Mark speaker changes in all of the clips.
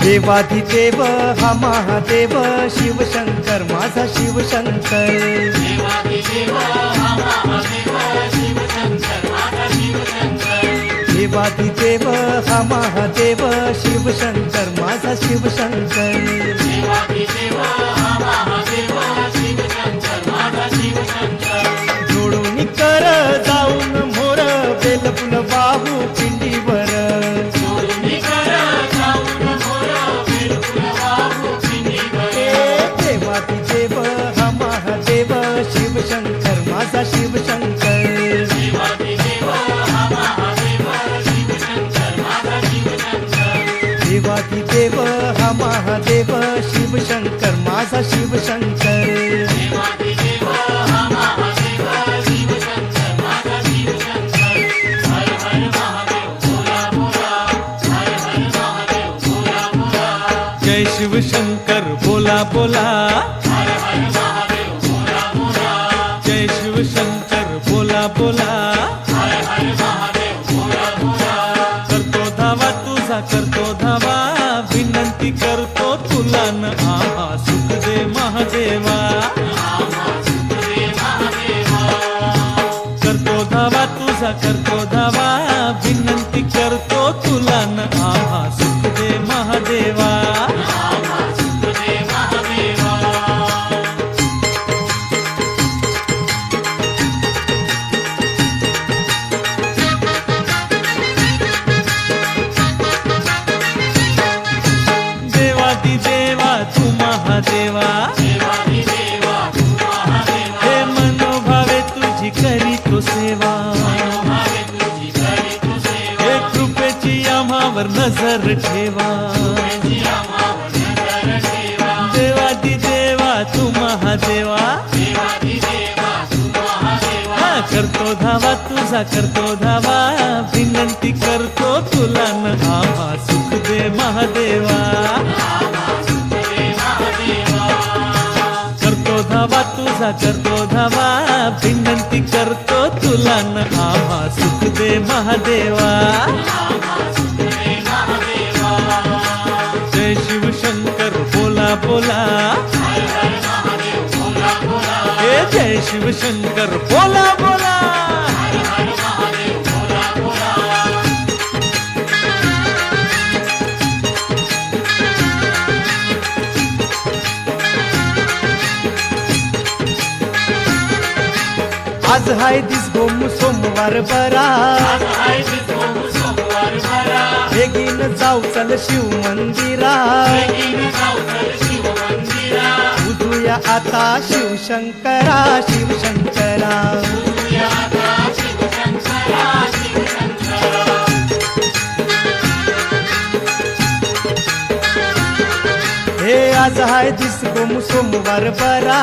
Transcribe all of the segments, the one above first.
Speaker 1: देवाधिदेव हा महादेव शिवशंकर माझा शिवशंकर
Speaker 2: देवाधिदेव हा महादेव शिवशंकर माझा शिवशंकर
Speaker 1: देवाधिदेव हा महादेव शिवशंकर माझा शिवशंकर
Speaker 2: देवाधिदेव हा महादेव शिवशंकर माझा शिवशंकर
Speaker 1: जोडून कर जाऊन मोर बेलफुल वाहू पिंडीवर देवाधिदेव हा महादेव शिवशंकर माझा शिवशंकर
Speaker 2: देवाधिदेव हा महादेव शिवशंकर माझा शिवशंकर
Speaker 1: देवाधिदेव हा महादेव शिवशंकर माझा शिवशंकर
Speaker 2: देवाधिदेव हा महादेव शिवशंकर माझा शिवशंकर हर हर महादेव बोला बोला हर हर महादेव बोला बोला
Speaker 1: जय शिवशंकर बोला बोला
Speaker 2: हर हर महादेव बोला बोला
Speaker 1: जय शिवशंकर बोला बोला
Speaker 2: हर हर महादेव बोला बोला
Speaker 1: करतो धावा तुझा करतो धावा विनंती करतो तुला न आम्हा सुख दे महादेवा करतो धावा तुझा करतो धावा विनंती करतो तुला न आम्हा सुख दे महादेवा देवा तू महादेवा हे मनोभावे तुझी करीतो सेवा हे कृपेची आम्हावर नजर ठेवा देवा तू महादेवा हा करतो धावा तुझा करतो धावा विनंती करतो तुला न आम्हा सुख दे महादेवा करतो धावा तुझा करतो धावा विनंती करतो तुला न आम्हा सुख दे महादेवा जय शिवशंकर बोला बोला हे जय शिवशंकर बोला बोला आज हाय दिस गोम सोमवार बरा बेगीन जाऊ चल शिव मंदिरा उजूया आता शिवशंकरा शिवशंकरा हे आज हाय दिस गोम सोमवार बरा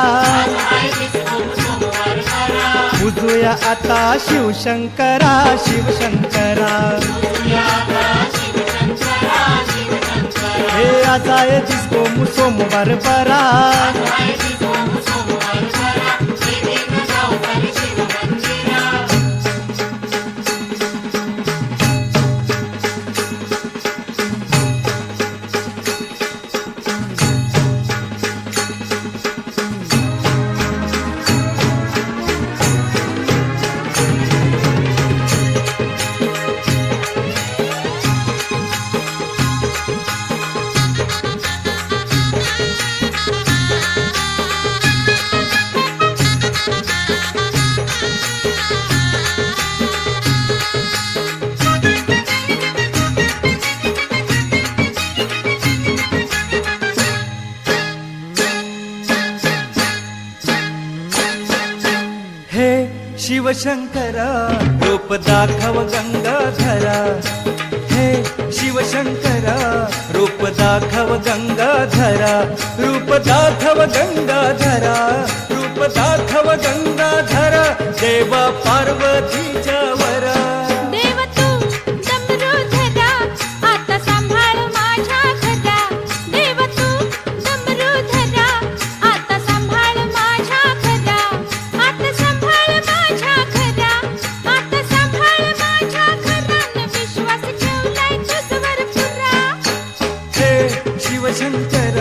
Speaker 1: उजूया आता शिवशंकरा शिवशंकरा हे आज आहे दिसको सोमवार बरा शिवशंकर रूप दाखव गंगाधरा हे शिवशंकर रूप दाखव गंगाधरा रूप दाखव गंगाधरा रूप दाखव गंगाधरा देव पार्वतीच्या वरा
Speaker 3: देव तू डमरूधरा आता सांभाळ माझ्या घरा देव तू डमरूधरा आता सांभाळ माझ्या घरा आता सांभाळ माझ्या घरा आता सांभाळ माझ्या घरान विश्वास ठेवलाय तुझवर पुरा
Speaker 1: हे शिवशंकर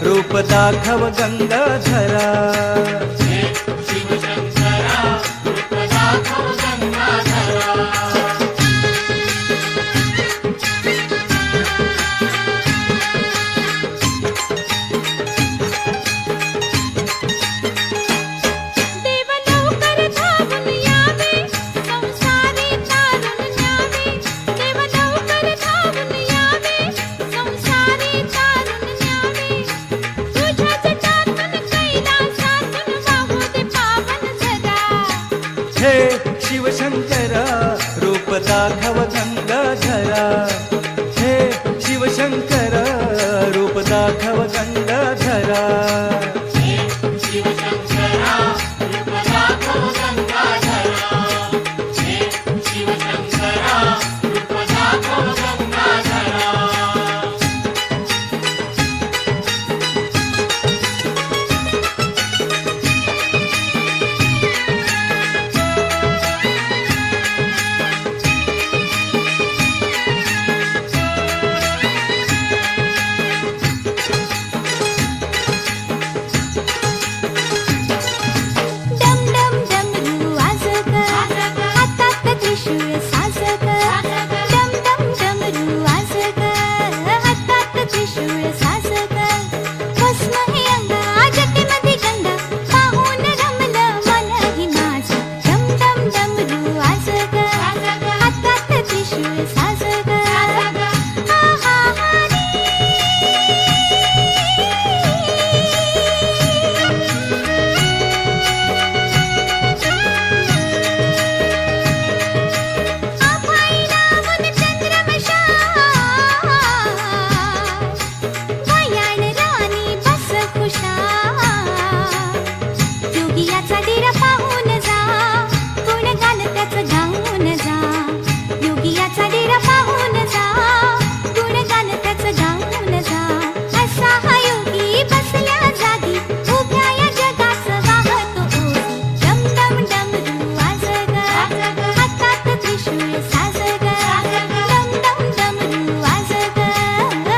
Speaker 1: रूप दाखव गंगाधरा
Speaker 2: हे शिवशंकरा रूप दाखव गंगाधरा
Speaker 3: देव लवकर धावून यावे संसारी तारून न्यावे देव लवकर धावून यावे संसारी तारून न्यावे तुझ्या जटातून कैलासातून वाहू दे पावन जरा
Speaker 1: हे शिवशंकर रूप दाखव गंगाधरा हे शिवशंकर रूप दाखव गंगाधरा
Speaker 2: हे शिवशंकरा रूप दाखव गंगाधरा हे शिवशंकरा रूप दाखव गंगाधरा
Speaker 3: डम डम डमरू वाजत हातात त्रिशूळ साजत डम डम डमरू वाजत हातात त्रिशूळ साजत भस्म हे अंगा जटेमध्ये गंगा पाहून रमलं मनही माझं डम डम डमरू वाजत हातात त्रिशूळ साजत हा हा हा आभाळी लावून चंद्रवशा भयाण राणी बस खुशाल योगियाचा डेरा पाहून जा गुणगान त्याचं गाऊन जा योगियाचा डेरा पाहून जा गुणगान त्याचं गाऊन जा असा हा योगी बसल्या जागी उभ्या या जगाचं वाहतो ओझं डम डम डमरू वाजत हातात त्रिशूळ साजत डम डम डमरू वाजत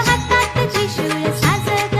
Speaker 3: हातात त्रिशूळ साजत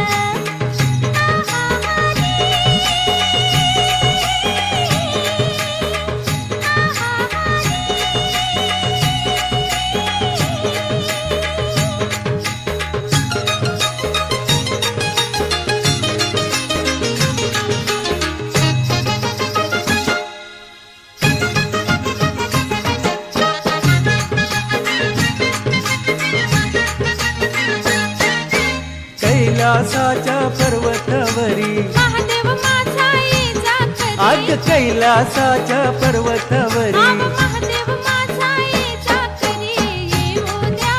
Speaker 1: कैलासाच्या पर्वतावरी
Speaker 3: महादेव माझा ये जाकरी
Speaker 1: अग कैलासाच्या पर्वतावरी
Speaker 3: महादेव माझा ये जाकरी ये उद्या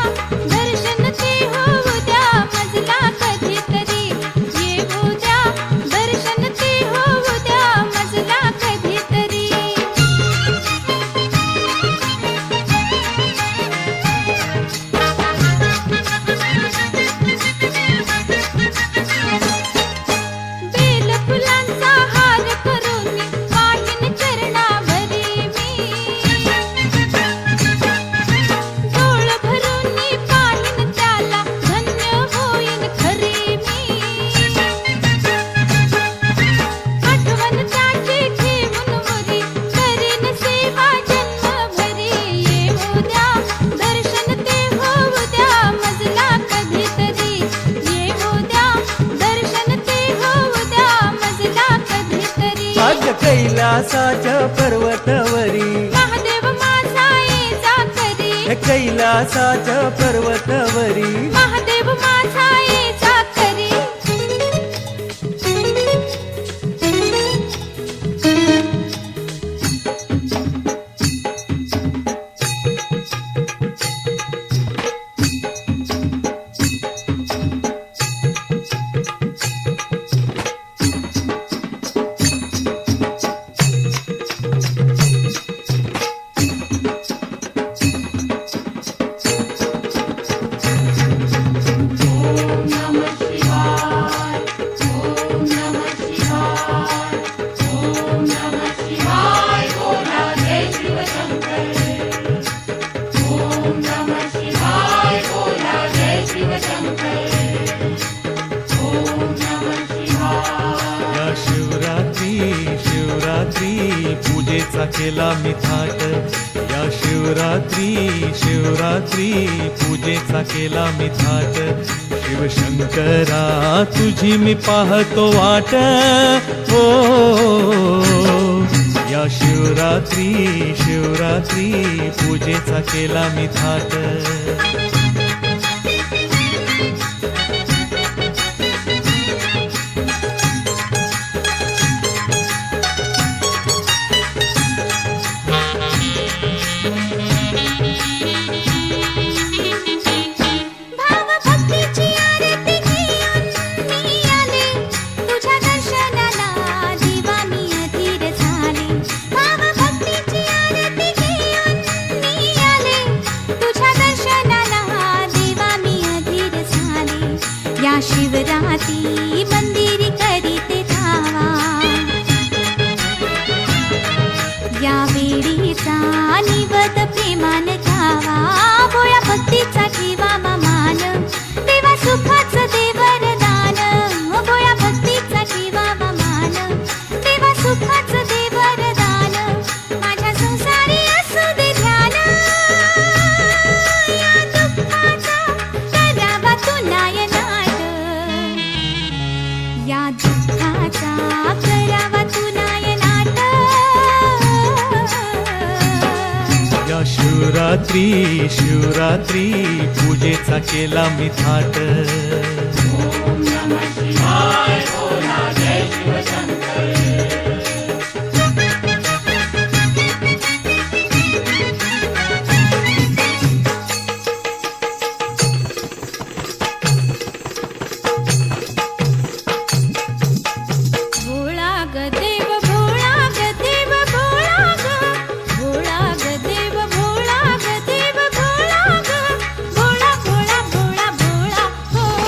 Speaker 3: दर्शन ते होऊ द्या मजला कधीतरी ये उद्या दर्शन ते होऊ द्या मजला कधीतरी बेल फुलांचा हार करून पाहिन चरणावरी मी डोळ भरून पाहिन त्याला धन्य होईन खरी मी आठवण त्याची ठेवून मुरी करीन सेवा जन्मभरी ये उद्या दर्शन ते होऊ द्या मजला कधीतरी ये उद्या दर्शन ते होऊ द्या मजला कधीतरी
Speaker 1: अग कैलासाच्या पर्वतावरी
Speaker 3: महादेव माझा ये जाकरी
Speaker 1: हे कैलासाच्या पर्वतावरी
Speaker 3: महादेव माझा ये जाकरी
Speaker 1: पूजेचा केला मी थाट या शिवरात्री शिवरात्री पूजेचा केला मी थाट शिवशंकरा तुझी मी पाहतो वाट हो या शिवरात्री शिवरात्री पूजेचा केला मी थाट
Speaker 3: भाव भक्तीची आरती घेऊन मी आले तुझ्या दर्शनाला देवा मी अधीर झाले भाव भक्तीची आरती घेऊन मी आले तुझ्या दर्शनाला देवा मी अधीर झाले या शिवरात्री मंदिरी करीते धावा या वेळीचा निवद प्रेमान घ्यावा भोळ्या भक्तीचा ठेवा मान देवा सुखाचं दे वरदान भोळ्या भक्तीचा ठेवा मान देवा सुखाचं दे वरदान माझ्या संसारी असू दे ध्यान या दुःखाचा करावा तू नायनाट या दुःखाचा करावा तू नायनाट
Speaker 1: या शिवरात्री शिवरात्री पूजेचा केला मी थाट
Speaker 2: ओम नमः शिवाय बोला जय शिवशंकर
Speaker 3: भोळा ग देव भोळा ग देव भोळा ग भोळा ग देव भोळा ग देव भोळा ग भोळा भोळा भोळा भोळा हो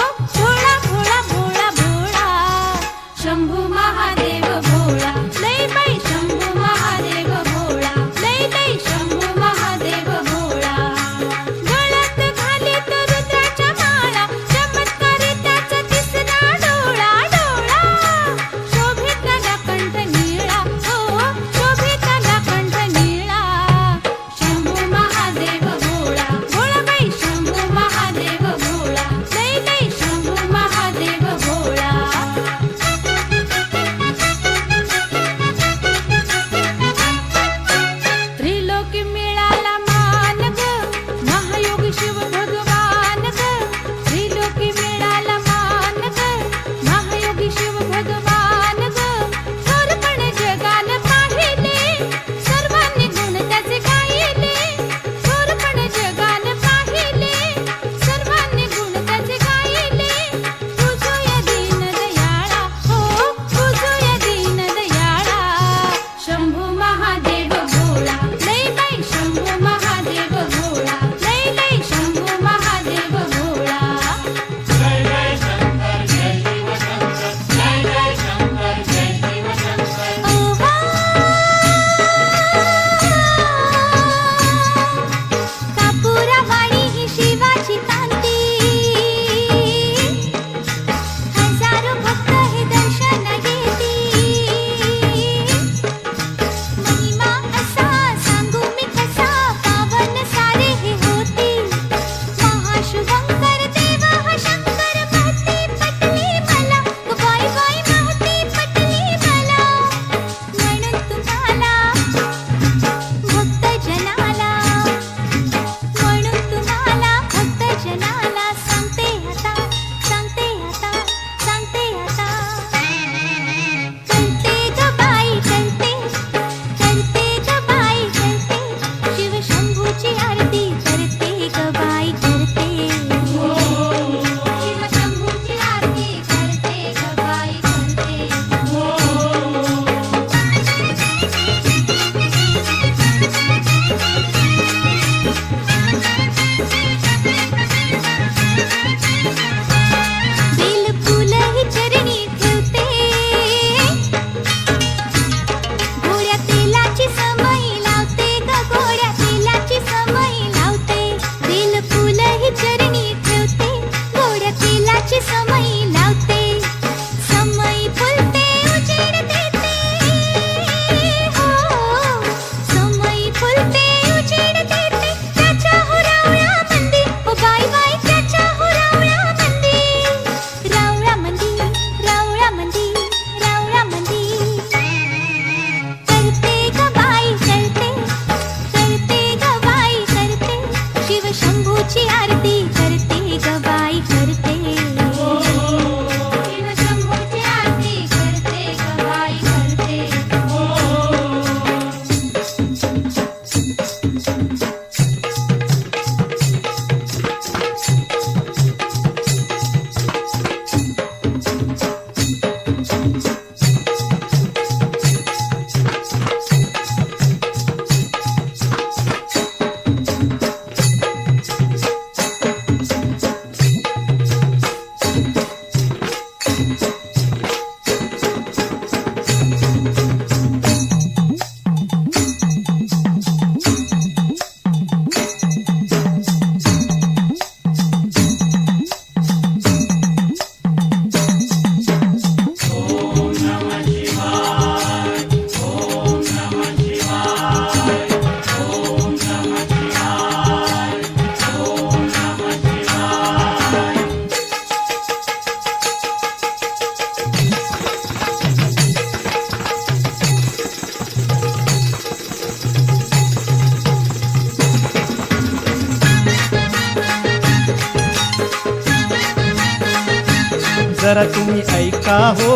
Speaker 4: जरा तुम्ही ऐका हो,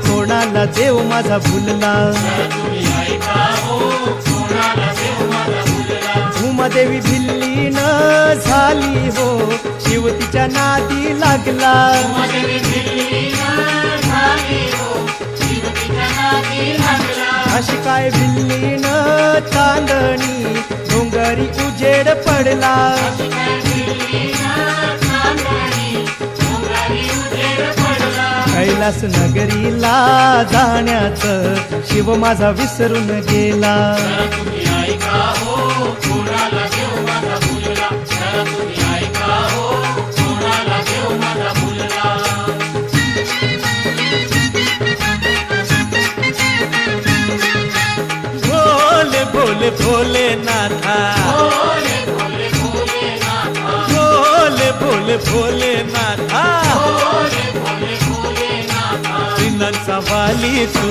Speaker 4: कोणाला देव माझा भुलला. उमादेवी भिल्ली न झाली हो, शिव तिच्या नादी लागला. अशी काय भिल्ली न चांदणी, डोंगरी उजेड पडला. कैलास नगरीला जाण्याचं शिव माझा विसरून गेला.
Speaker 1: भोले भोले भोलेनाथा, भोले भोले भोलेनाथा, दिनांचा वाली तू,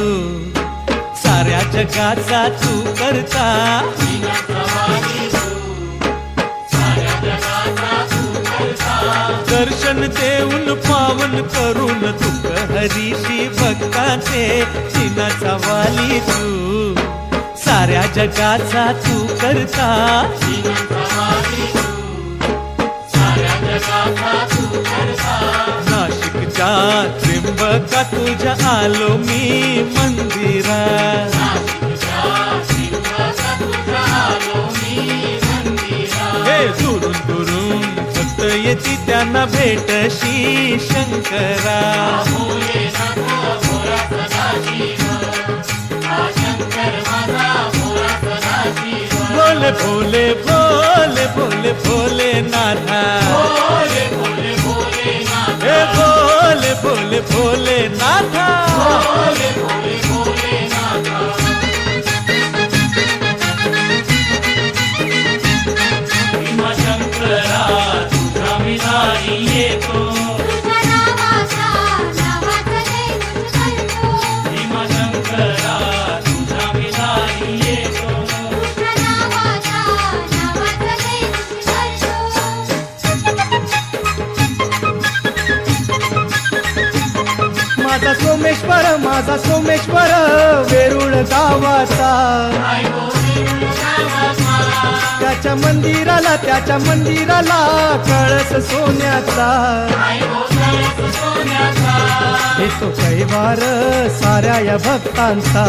Speaker 1: साऱ्या जगाचा तू करता. दर्शन देऊन पावन करून दुःख हरीशी भक्ताचे, दिनाचा वाली तू, साऱ्या जगाचा तू करता. नाशिकच्या त्र्यंबका तुझ्या आलो मी मंदिरा. हे दुरून दुरून भक्त येती त्यांना भेटशी शंकरा. भोले भोले भोले भोले भोलेनाथा, हे भोले भोले भोलेनाथा. शंकरा तुझा मी नाही येतो,
Speaker 3: तुझ्या नावाचा नावाचा जयघोष करतो.
Speaker 1: शंकरा तुझा मी नाही येतो.
Speaker 3: तुझ्या नावाचा नावाचा जयघोष करतो.
Speaker 4: माझा सोमेश्वर, माझा सोमेश्वर वेरूळ गावाचा. त्याच्या मंदिराला, त्याच्या मंदिराला कळस सोन्याचा. येतो कैवार साऱ्या या भक्तांचा.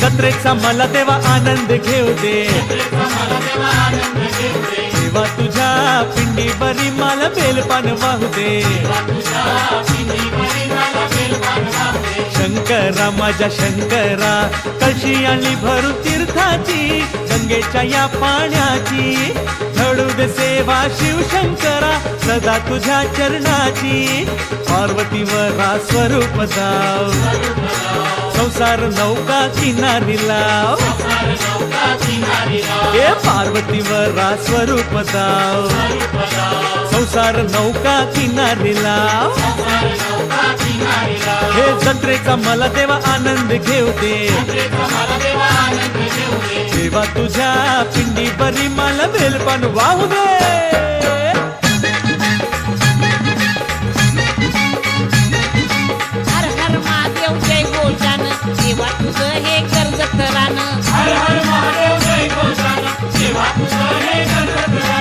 Speaker 1: जत्रेचा मला तेव्हा आनंद घेऊ दे, तेव्हा तुझ्या पिंडी बरी मला बेलपान वाहू दे. शंकरा माझ्या शंकरा, कळशी आणली भरून तीर्थाची, गंगेच्या या पाण्याची. घडू दे सेवा शिवशंकरा सदा तुझ्या चरणाची. पार्वतीवरा स्वरूप दाव, संसार नौका किनारी लाव. हे पार्वतीवरा स्वरूप दाव, संसार नौका किनारी लाव. हे जत्रेचा मला तेव्हा आनंद घेऊ दे, तेव्हा तुझ्या पिंडी बरी मला बेलपान वाहू दे.
Speaker 2: हर हर महादेव जय घोषान, तेव्हा तुझं हे कर्जत रान.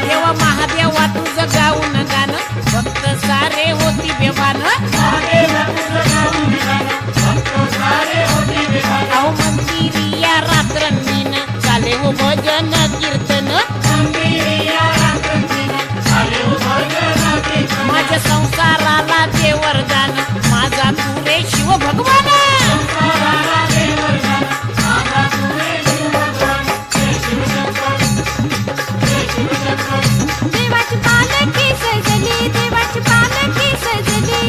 Speaker 2: तेव्हा महादेवा तुझं गाऊन गाणं, भक्त सारे होती बेभान. अहो मंदिरी या रात्रंदीन चाले हो भजन कीर्तन. माझ्या संसाराला दे वरदान, माझा तू रे शिव भगवान.
Speaker 3: देवाची पालखी सजली, देवाची पालखी सजली.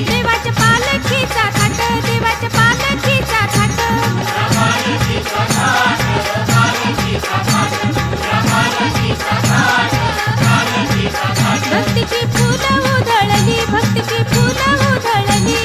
Speaker 3: देवाच्या पालखीचा थाट, देवाच्या पालखीचा थाट. भक्तीची फुलं उधळली, भक्तीची फुलं उधळली.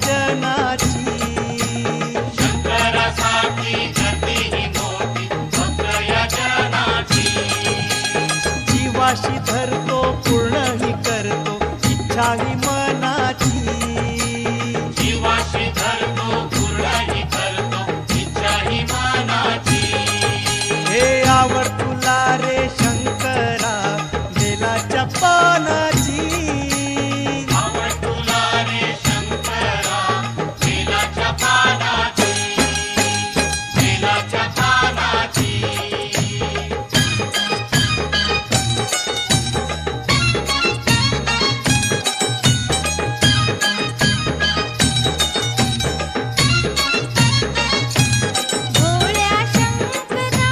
Speaker 4: जनाची
Speaker 5: शंकरासाठी गर्दी ही मोठी भक्त या जनाची
Speaker 4: जीवाशी धरतो पूर्णही करतो इच्छा ही मनाची
Speaker 5: जीवाशी धरतो पूर्णही करतो इच्छा ही मनाची
Speaker 4: हे आवर तुला रे शंकरा बेलाच्या पानाची
Speaker 5: आवड तुला रे शंकरा बेलाच्या पानाची बेलाच्या पानाची
Speaker 3: भोळ्या शंकरा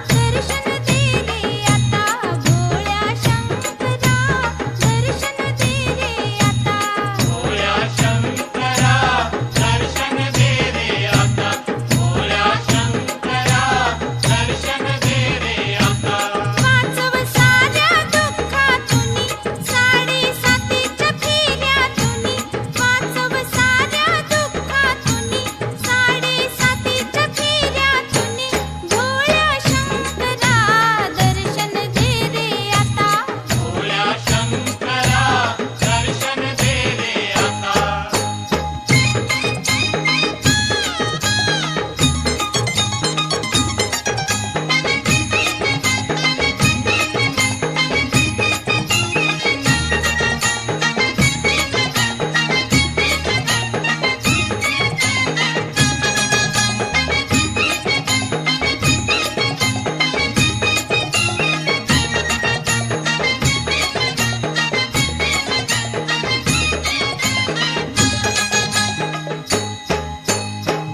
Speaker 3: दर्शन दे रे आता भोळ्या शंकरा दर्शन दे रे आता
Speaker 5: भोळ्या शंकरा दर्शन दे रे आता भोळ्या शंकरा दर्शन दे रे आता
Speaker 3: वाचव साऱ्या दुःखातुनी साडेसातीच्या फेऱ्यातुनी वाचव साऱ्या दुःखातुनी साडेसातीच्या फेऱ्यातुनी भोळ्या शंकरा दर्शन दे रे आता
Speaker 5: भोळ्या शंकरा दर्शन दे रे आता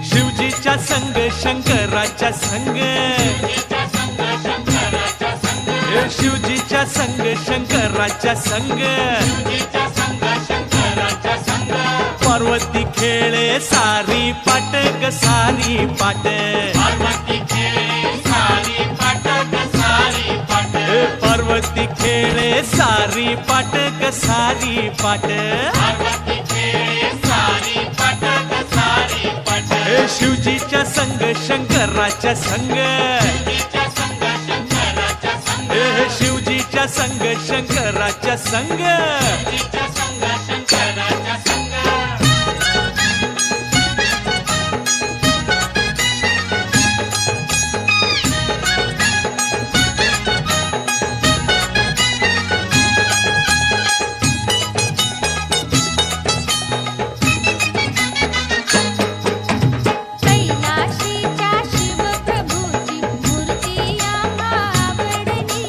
Speaker 1: शिवजीच्या संग शंकराच्या संग
Speaker 5: तिच्या संग शंकराच्या संग
Speaker 1: हे शिवजीच्या संग शंकराच्या संग
Speaker 5: तिच्या संग शंकराच्या संग
Speaker 1: पार्वती खेळे सारी पाट ग सारी पाट
Speaker 5: पार्वती खेळे सारी पाटक सारी पाट
Speaker 1: हे पार्वती खेळे सारी पाट ग सारी पाट
Speaker 5: पार्वती खेळे सारी पाटक सारी पाट
Speaker 1: हे शिवजीच्या संग शंकराच्या संग
Speaker 5: तिच्या संग शंकराच्या संग
Speaker 1: हे शिवजीच्या संग शंकराच्या संग
Speaker 5: तिच्या संग शंकराच्या संग
Speaker 3: कैलाशीच्या शिवप्रभूची मूर्ती आम्हा आवडली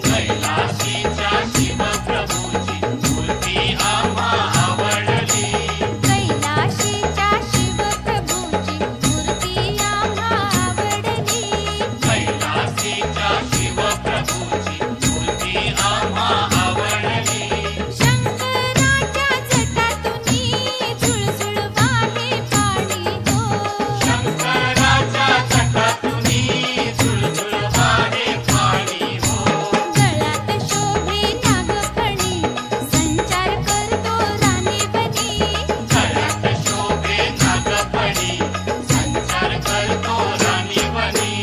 Speaker 5: कैलाशीच्या शिवप्रभूची मूर्ती आम्हा आवडली
Speaker 3: कैलाशीच्या शिवप्रभूची मूर्ती आम्हा आवडली
Speaker 5: कैलासीच्या शिवप्रभूची मूर्ती आम्हा आवडली
Speaker 3: शंकराच्या जटातुनी झुळझुळ वाहे पाणी हो
Speaker 5: शंकराच्या जटातुनी झुळझुळ वाहे पाणी हो
Speaker 3: गळ्यात शोभे नागफणी संचार करतो राणीबनी
Speaker 5: गळ्यात शोभे नागफणी संचार करतो राणीबनी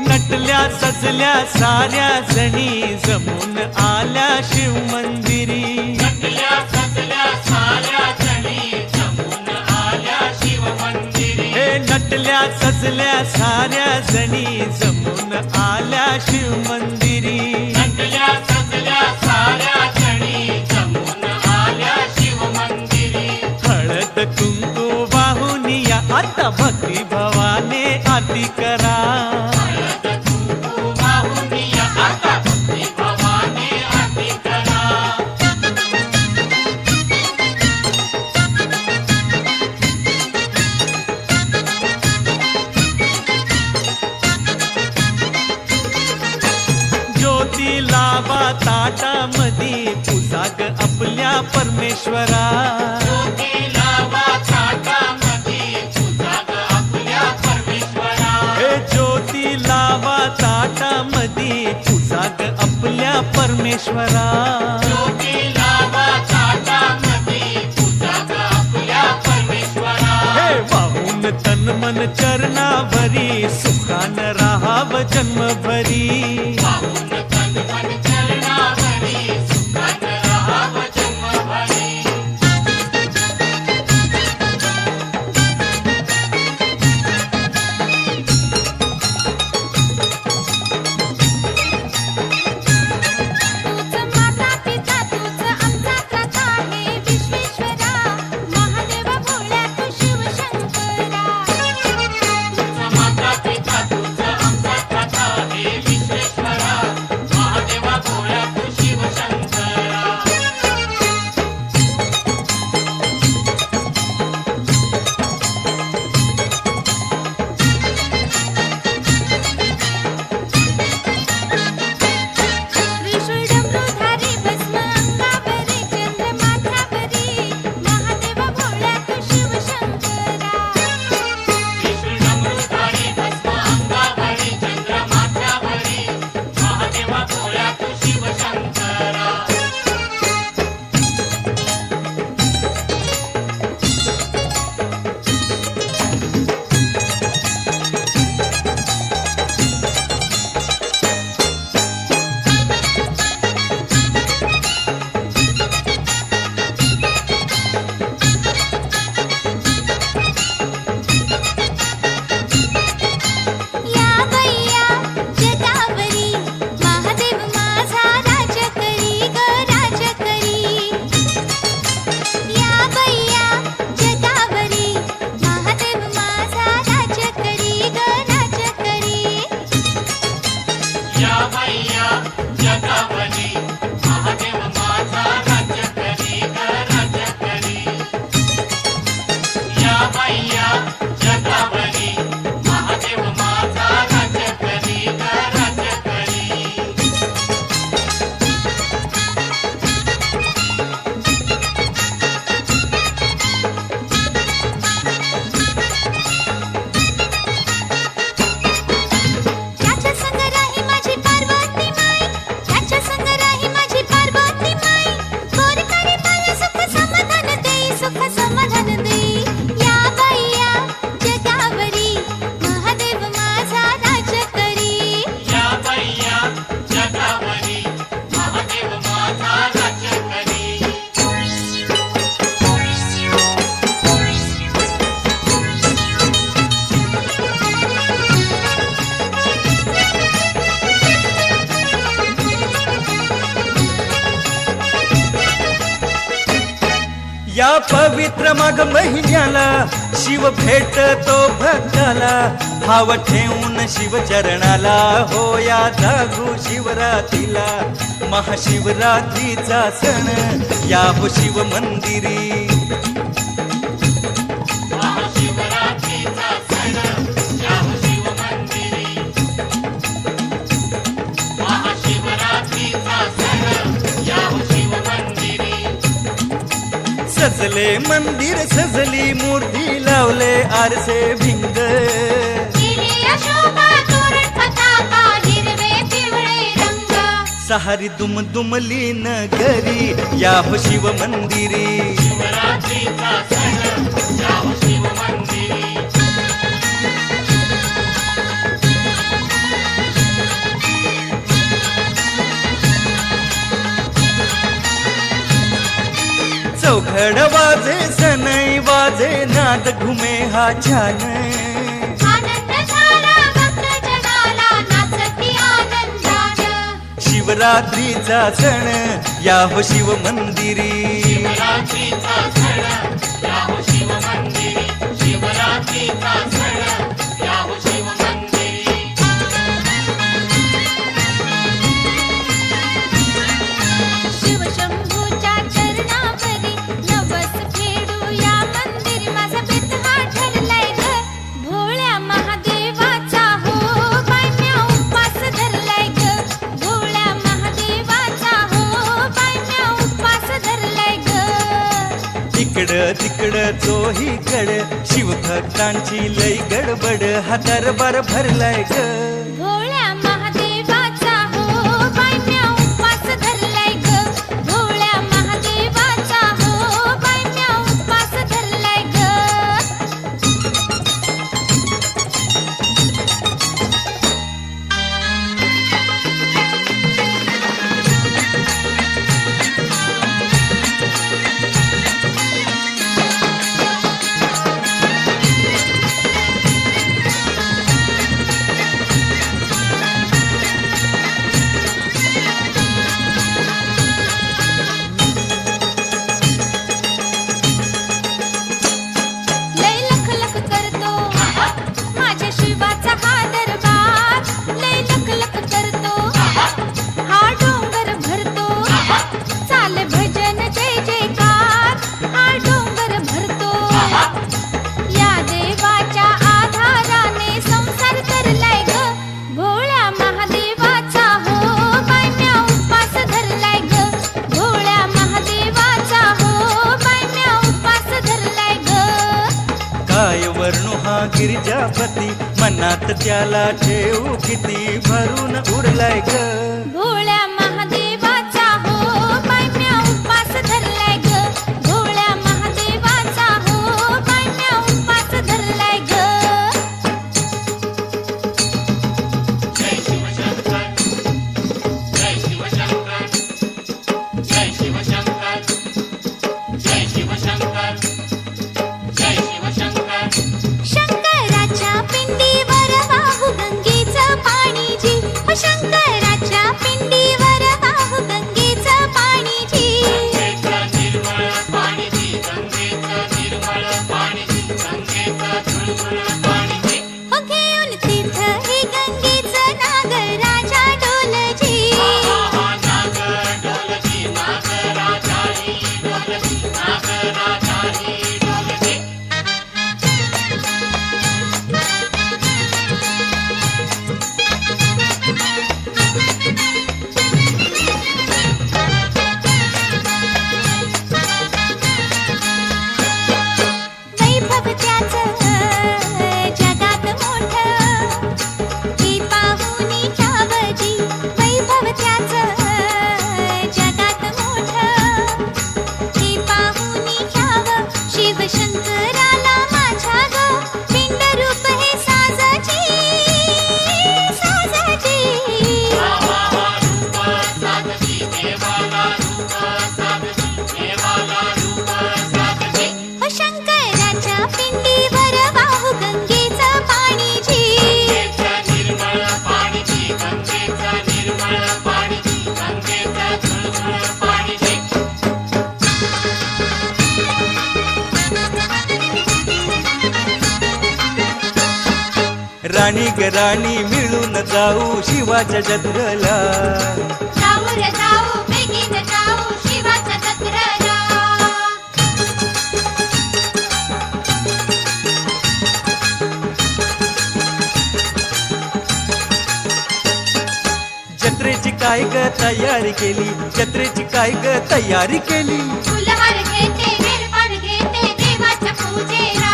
Speaker 1: नटल्या सजल्या साऱ्या जणी जमून आल्या शिव मंदिरी
Speaker 5: नटल्या सजल्या साऱ्या जणी जमून आल्या शिवमंदिरी
Speaker 1: हे नटल्या सजल्या साऱ्या जणी जमून आल्या शिव मंदिरी
Speaker 5: नटल्या सजल्या साऱ्या जणी जमून आल्या शिवमंदिरी
Speaker 1: हळद कुंकू वाहून या आता भक्ती भवाने आरती करा
Speaker 5: हळद कुंकू वाहून या आता भक्ती भवानी आरती करा
Speaker 1: ज्योती लावा ताटामधी पुजाग आपल्या परमेश्वरा
Speaker 5: ज्योती लावा ताटामध्ये तुझा ग आपल्या परमेश्वरा
Speaker 1: आपल्या परमेश्वरा.
Speaker 5: योगी लावा ताटामध्ये पूजा ग आपल्या परमेश्वरा.
Speaker 1: हे वाहून तन मन चरणावरी सुखान राहाव जन्मभरी.
Speaker 5: वाहून तन मन चरणावरी सुखात राहाव जन्मभरी.
Speaker 3: तूच माता पिता तूच आमचा त्राता हे विश्वेश्वरा. महादेव भोळ्या तू शिवशंकरा.
Speaker 5: माता पिता तुझं आमचा त्राता हे विश्वेश्वरा. महादेवा भोळ्या तू शिवशंकरा.
Speaker 3: त्रिशूळ डमरूधारी भस्म अंगावरी चंद्र माथ्यावरी. महादेव भोळ्या तू शिवशंकरा.
Speaker 5: विष्णुडमरुधारी भस्म अंगावरी चंद्र माथ्यावरी. महादेवा भोळ्या तू शिवशंकरा.
Speaker 3: या बैया जगावरी महादेव माझा राज करी ग राज करी. या बैया जगावरी महादेव माझा राज करी ग राज करी.
Speaker 5: या मैया जगावरी महादेव माझा राज्य करी ग राज्य करी. या मैया जगावरी महादेव माझा राज्य करी ग राज्य करी.
Speaker 3: त्याच्या संग राही माझी पार्वती माई. त्याच्या संग राही माझी पार्वती माई. गोर करी मला सुख समाधान देई सुख समाधान देई. या बैया जगावरी महादेव माझा राज करी.
Speaker 5: या मैया जगावरी महादेव माझा राज्य करी.
Speaker 4: या पवित्र माघ महिन्याला शिव भेटतो भक्ताला. भाव ठेवून शिव चरणाला हो या जागू शिवरात्रीला. महाशिवरात्रीचा सण या हो शिव मंदिरी.
Speaker 5: महाशिवरात्रीचा सण या शिव मंदिरी. महाशिवरात्रीचा सण या शिव मंदिरी.
Speaker 4: सजले मंदिर सजली मूर्ती लावले आरसे भिंग.
Speaker 3: केली अशोभा तोरण पताका हिरवे पिवळे रंग.
Speaker 4: सहारी दुमदुमली नगरी या हो शिव मंदिरी.
Speaker 5: शिवरात्रीचा सण या शिव मंदिरी.
Speaker 4: चौघड वाजे सनई वाजे नाद घुमे हा छान.
Speaker 3: आनंद झाला भक्त जनाला नाचती आनंदान.
Speaker 4: शिवरात्रीचा सण या हो शिव मंदिरी.
Speaker 5: शिवरात्रीचा सण या शिव मंदिरी. शिवरात्रीचा सण या शिव मंदिरी.
Speaker 3: शिवशंभूच्या चरणावरी नवस फेडू या मंदिर. माझा बेत हा ठरलाय ग भोळ्या महादेवाचा. हो बाय म्या उपास धरलाय ग भोळ्या महादेवाचा. हो बाय म्या उपास धरलाय ग.
Speaker 4: इकडं तिकडं चोहीकड शिवभक्तांची लई गडबड. हा दरबार भरलाय ग
Speaker 3: भोळ्या महादेवाचा. हो बाय म्या उपास
Speaker 4: गणपती मनात त्याला ठेवू किती भरून उरलाय ग
Speaker 3: भोळ्या महादेवाचा हो बायम्या उपास धरलाय ग भोळ्या महादेवाचा हो बायम्या उपास धरलाय ग
Speaker 5: जय शिवशंकर जय शिवशंकर जय शिवशंकर जय शिवशंकर जय शिवशंकर
Speaker 3: शंकराच्या पिंडीवर वाहू गंगेचं पाणी जी हो शंकराच्या पिंडीवर वाहू गंगेचं पाणी जी
Speaker 5: गंगेचं निर्मळ पाणी जी गंगेचं निर्मळ पाणी जी गंगेचं झुळझुळ पाणी जी
Speaker 3: हो घेऊन तीर्थ हे गंगेचं नागराजा डोलजी
Speaker 5: नागर डोलजी नागराजाई डोलजी नागराजाई डोलजी
Speaker 3: वैभव त्याचं जगात मोठं हे पाहुनी ठावजी वैभव त्याचं जगात मोठं हे पाहुनी ठाव शिवशंकराला माझ्या ग पिंडरूप हे साजाची साजाची
Speaker 5: रूप साधती देवाला रूप साधती देवाला रूप साधती
Speaker 3: हो शंकराच्या पिंडीवर वाहू गंगेचं पाणी जी
Speaker 5: गंगेचं निर्मळ पाणी जी गंगेचं निर्मळ पाणी जी गंगेचं झुळझुळ पाणी जी
Speaker 4: राणी ग राणी मिळून जाऊ शिवाच्या जत्रेला
Speaker 3: जाऊ रे जाऊ बेगीन जाऊ शिवाच्या जत्रेला
Speaker 4: जत्रेची काय ग तयारी केली जत्रेची काय ग तयारी केली
Speaker 3: फुलहार घेते वेलपान घेते देवाच्या पूजेला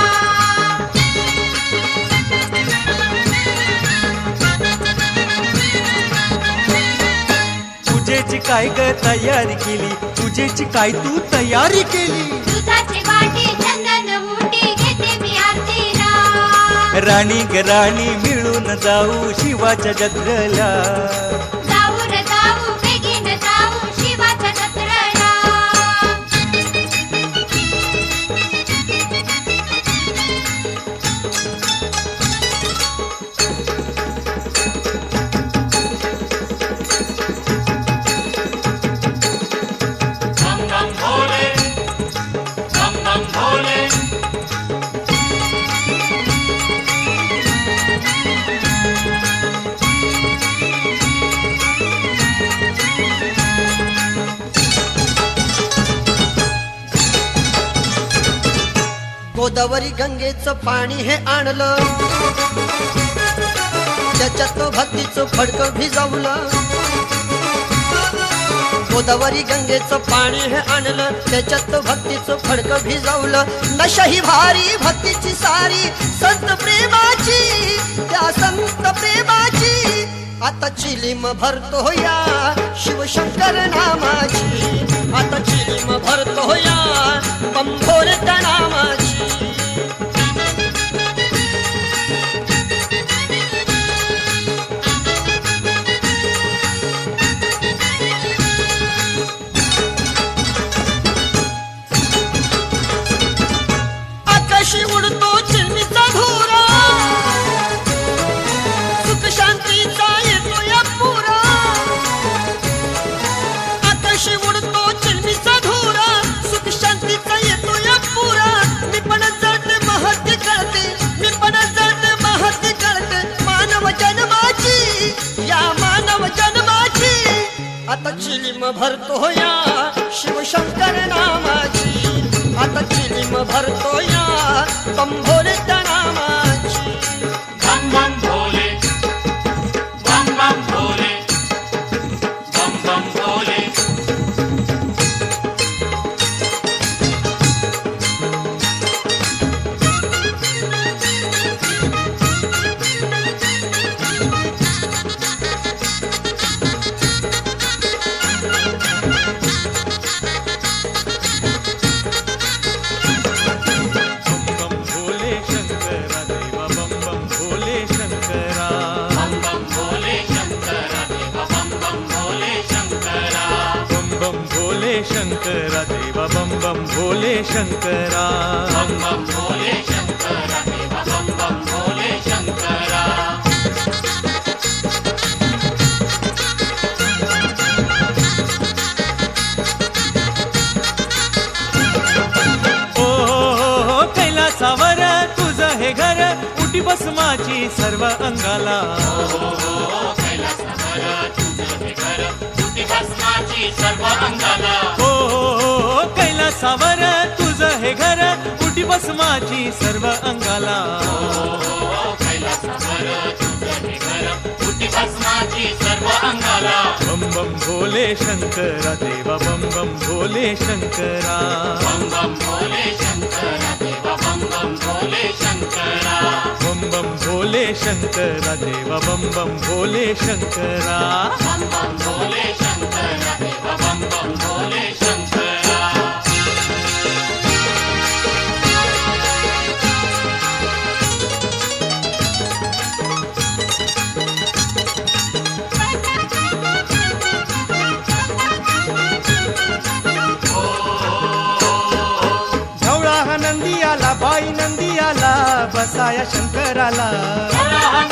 Speaker 4: पूजेची काय ग तयारी केली पूजेची काय तू तयारी केली
Speaker 3: दुधाची वाटी चंदन मुठी घेते मी आरतीला
Speaker 4: राणी ग राणी मिळून जाऊ शिवाच्या जत्रेला
Speaker 3: जाऊ रे जाऊ बेगीन जाऊ शिवाच्या जत्रेला
Speaker 5: बम बम भोले बम बम भोले
Speaker 6: गोदावरी गंगेचं पाणी हे आणलं त्याच्यात भक्तीचं फडकं भिजवलं गोदावरी गंगेचं पाणी हे आणलं त्याच्यात भक्तीचं फडकं भिजवलं नशा ही भारी भक्तीची सारी संत प्रेमाची त्या संत प्रेमाची आता चिलीम भरतो या शिवशंकर नामाची आता चिलीम भरतो या बंभोर त्या नामाची आकाशी उडतो चिलमीचा धुरा सुख शांतीचा येतो या पुरा आकाशी उडतो चिलमीचा धुरा सुख शांतीचा येतो या पुरा मी पण जड महती कळते मी पण जड महती कळते मानव जन्माची या मानव जन्माची आता चिलीम भरतो या शिवशंकर नामाची आता चिलीम भरतो या बंभोरे त्या नामाची
Speaker 5: बम बम भोले बम बम भोले बम बम भोले
Speaker 1: भोले शंकरा.
Speaker 5: बम बम भोले शंकरा देवा बम बम भोले शंकरा.
Speaker 1: ओ कैलासावर तुझं हे घर उटी भस्माची सर्व अंगाला.
Speaker 5: कैलासावर तुझं हे घर उटी भस्माची सर्व अंगाला.
Speaker 1: ओ कैलासावर तुझं हे घर उटी भस्माची सर्व अंगाला.
Speaker 5: कैलासावर तुझं हे घर उटी भस्माची सर्व अंगाला.
Speaker 1: बम बम भोले शंकरा देवा बम बम भोले शंकरा.
Speaker 5: बम बम भोले शंकरा देवा बम बम भोले शंकरा.
Speaker 1: बम बम भोले शंकरा देवा बम बम भोले शंकरा.
Speaker 5: बम बम भोले शंकरा देवा बम बम भोले शंकरा.
Speaker 4: ढवळा हा नंदी आला बाई नंदी आला बसाया शंकराला.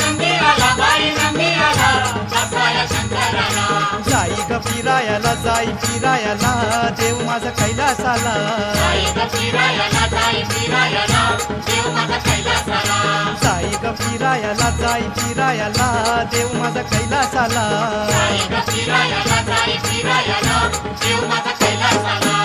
Speaker 5: नंदी आला बाई नंदी आला बसाया शंकराला.
Speaker 4: जाई ग फिरायला जाई फिरायला देव माझा कैलासाला.
Speaker 5: जाई ग फिरायला जाई फिरायला देव माझा कैलासाला.
Speaker 4: जाई ग फिरायला जाई फिरायला देव माझा कैलासाला.
Speaker 5: जाई ग फिरायला जाई फिरायला देव माझा कैलासाला.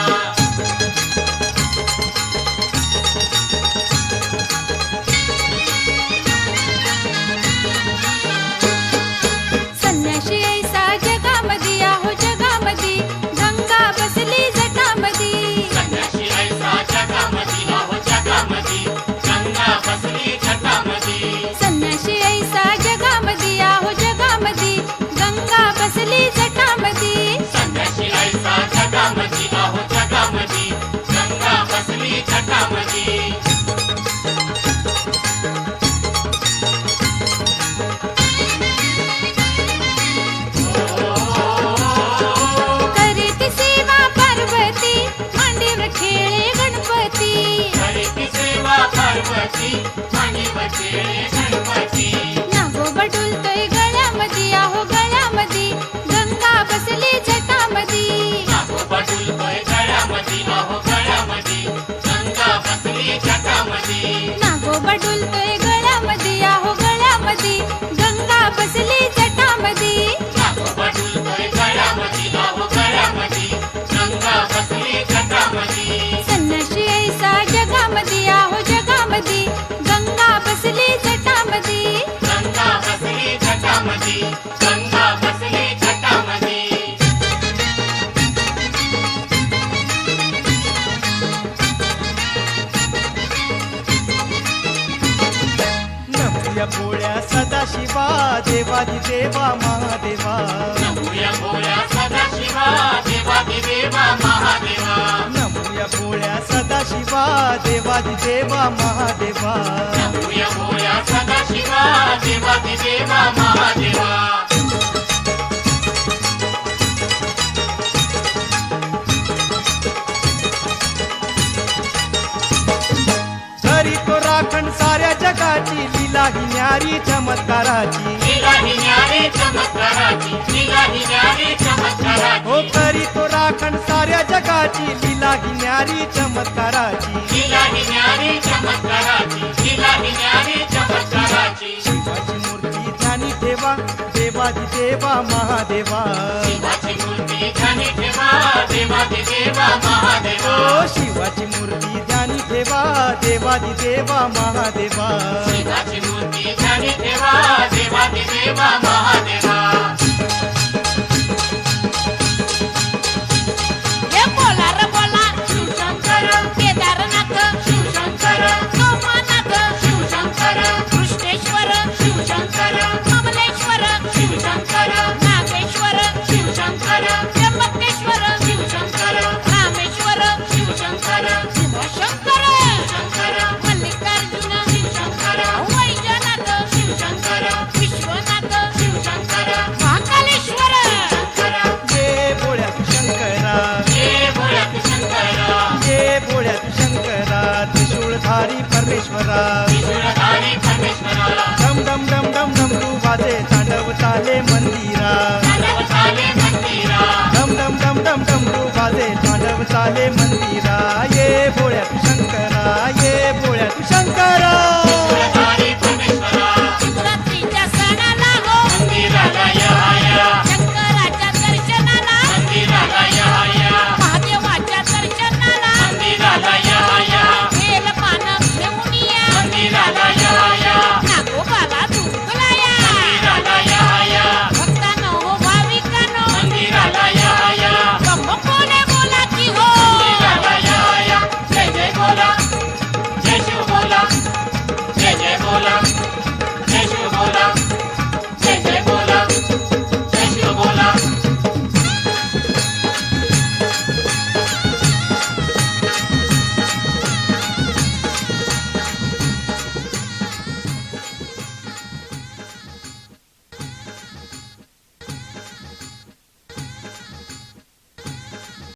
Speaker 3: संन्याशी ऐसा जगामधी आहो जगामधी गंगा बसली जटामधी.
Speaker 5: संन्याशी ऐसा जगामधी आहो जगामधी गंगा बसली जटामधी.
Speaker 3: संन्याशी ऐसा जगामधी आहो जगामधी गंगा बसली जटामधी.
Speaker 5: संन्याशी ऐसा जगामधी आहो जगामधी गंगा बसली जटामधी.
Speaker 3: करीत सेवा पार्वती मांडीवर खेळे गणपती.
Speaker 5: हरिती सेवा पार्वती मांडीवर खेळे गणपती.
Speaker 3: नागोबा डुलतोय गळ्यामधी आहो गळ्यामधी गंगा बसली जटामधी.
Speaker 5: नागोबा डुलतोय गळ्यामधी आहो गळ्यामधी गंगा बसली जटामधी.
Speaker 3: नागोबा डुलतोय गळ्यामधी आहो गळ्यामधी गंगा बसली जटामधी.
Speaker 5: नागोबा डुलतोय गळ्यामधी आहो गळ्यामधी गंगा बसली जटामधी.
Speaker 3: संन्याशी ऐसा जगामधी आहो जगामधी गंगा बसली जटामधी.
Speaker 5: गंगा बसली जटामधी गंगा बसली जटामधी.
Speaker 4: नमूया भोळ्या सदाशिवा देवादी देवा महादेवा.
Speaker 5: नमूया भोळ्या सदाशिवा देवादी देवा महादेवा.
Speaker 4: नमूया भोळ्या सदाशिवा देवादी देवा महादेवा.
Speaker 5: नमूया भोळ्या सदाशिवा देवादी देवा महादेवा.
Speaker 4: धरी तो राखण साऱ्या जगाची लीला ही न्यारी चमत्काराची.
Speaker 5: लीला ही न्यारी चमत्काराची. लीला ही न्यारी
Speaker 4: हो
Speaker 5: चमत्काराची.
Speaker 4: करी तो राखण साऱ्या जगाची लीला ही न्यारी चमत्काराची.
Speaker 5: लीला ही न्यारी चमत्काराची. लीला ही न्यारी चमत्काराची.
Speaker 4: शिवाची मूर्ती ध्यानी ठेवा देवादी देवा महादेवा.
Speaker 5: शिवाची मूर्ती ध्यानी ठेवा देवादी देवा महादेवा.
Speaker 4: ओ शिवाची मूर्ती ध्यानी ठेवा देवादी देवा महादेवा.
Speaker 5: शिवाची मूर्ती ध्यानी ठेवा देवादी देवा महादेवा.
Speaker 2: हे बोला रे बोला शिवशंकर केदारनाथ
Speaker 5: शिवशंकर
Speaker 2: सोमनाथ
Speaker 5: शिवशंकर
Speaker 2: कृष्णेश्वर
Speaker 5: शिवशंकर
Speaker 2: कमलेश्वर
Speaker 5: शिवशंकर
Speaker 2: नागेश्वर
Speaker 5: शिवशंकर
Speaker 2: त्र्यंबकेश्वर
Speaker 5: शिवशंकर
Speaker 2: रामेश्वर
Speaker 5: शिवशंकर
Speaker 2: शिवशंकर
Speaker 5: शंकर
Speaker 2: मल्लिकार्जुन
Speaker 5: शिवशंकर
Speaker 2: वैजनाथ
Speaker 5: शिवशंकर
Speaker 2: विश्वनाथ
Speaker 4: तांडव चाले मंदिरा
Speaker 5: तांडव चाले मंदिरा
Speaker 4: डम डम डम डम डम वाजे तांडव चाले मंदिरा ये भोळ्या